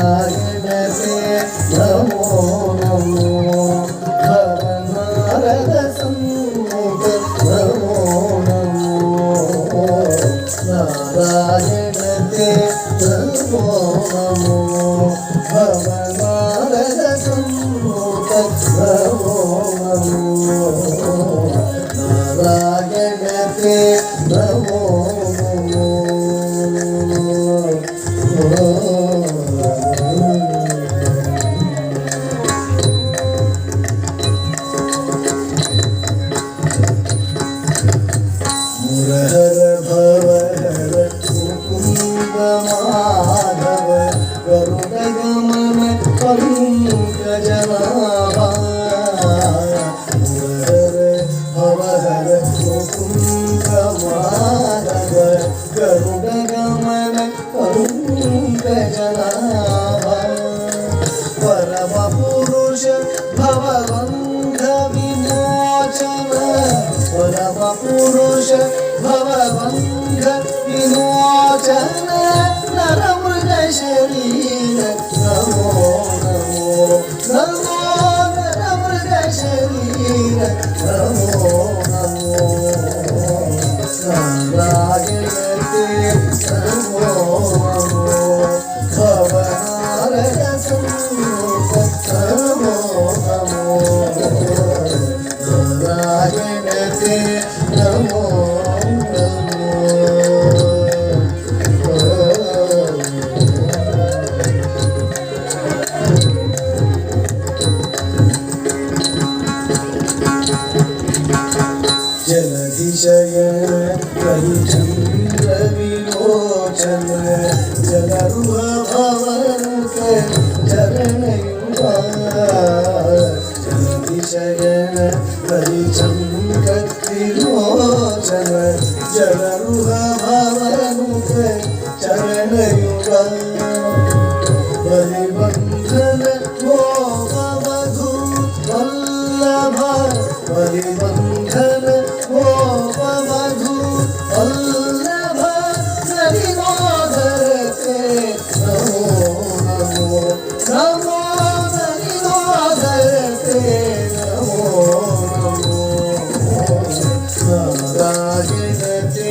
नारायणते नमो नमो भवनारद सम्मुख नमो नमो नारायणते नमो नमो भवनारद सम्मुख नमो नमो नारायणते नमो मुरहर भवहर मुकुंद माधव गरुड़ गमन पंकजनाभा मुरहर भवहर मुकुंद माधव गरुड़ गमन पंकजनाभा परम पुरुष भवबंध विमोचन परम पुरुष भवबंध विमोचन नरमृग शरीर नमो नमो नमो नरमृग शरीर नमो नमो नारायणते नमो नमो भवनारद सम्मुख नमो नमो नारायणते नमो जलधिशयन कलिचंद्र विलोचन जलरुह भवनुत चरणयुगा जलधिशयन कलिचंद्र विलोचन जलरुह भवनुत चरणयुगा बलिबंधन मोहवधू वल्लभ बलिबंधन मोहवधू वल्लभ नरिनोदरते नमो नमो नमो नरिनोदरते नमो नमो नारायणते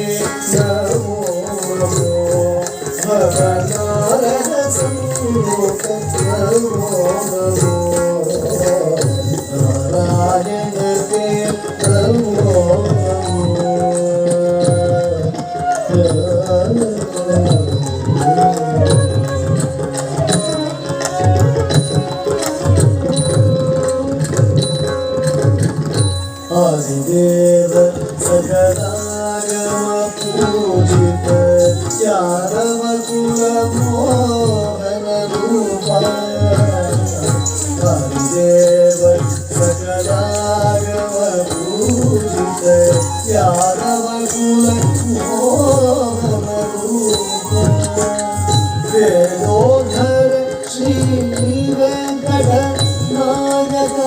नमो नमो भवनारद सम्मुख नमो नमो नारायणते नमो आदिदेव सकलागम पूजित यादव कुल मोहन रूपा आदिदेव सकलागम पूजित यादव कुल मोहन रूपा वेणोधर श्री वेंकट नायक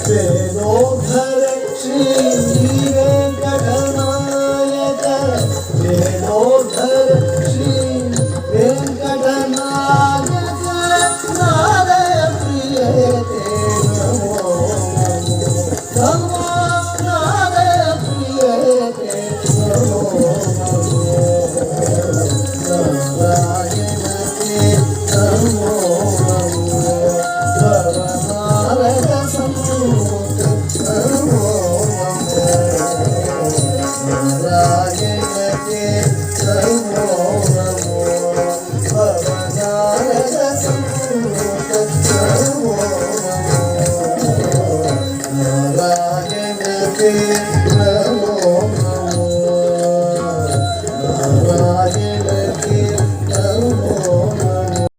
वेणोधर श्री वेंकटनायक वेणोधर श्री वेंकटनायक नादय प्रियते नमो नमो नादय प्रियते नमो नारायणते नमो नमो भवनारद सम्मुख नमो नारायणते नमो नमो भवनारद सम्मुख नमो नारायणते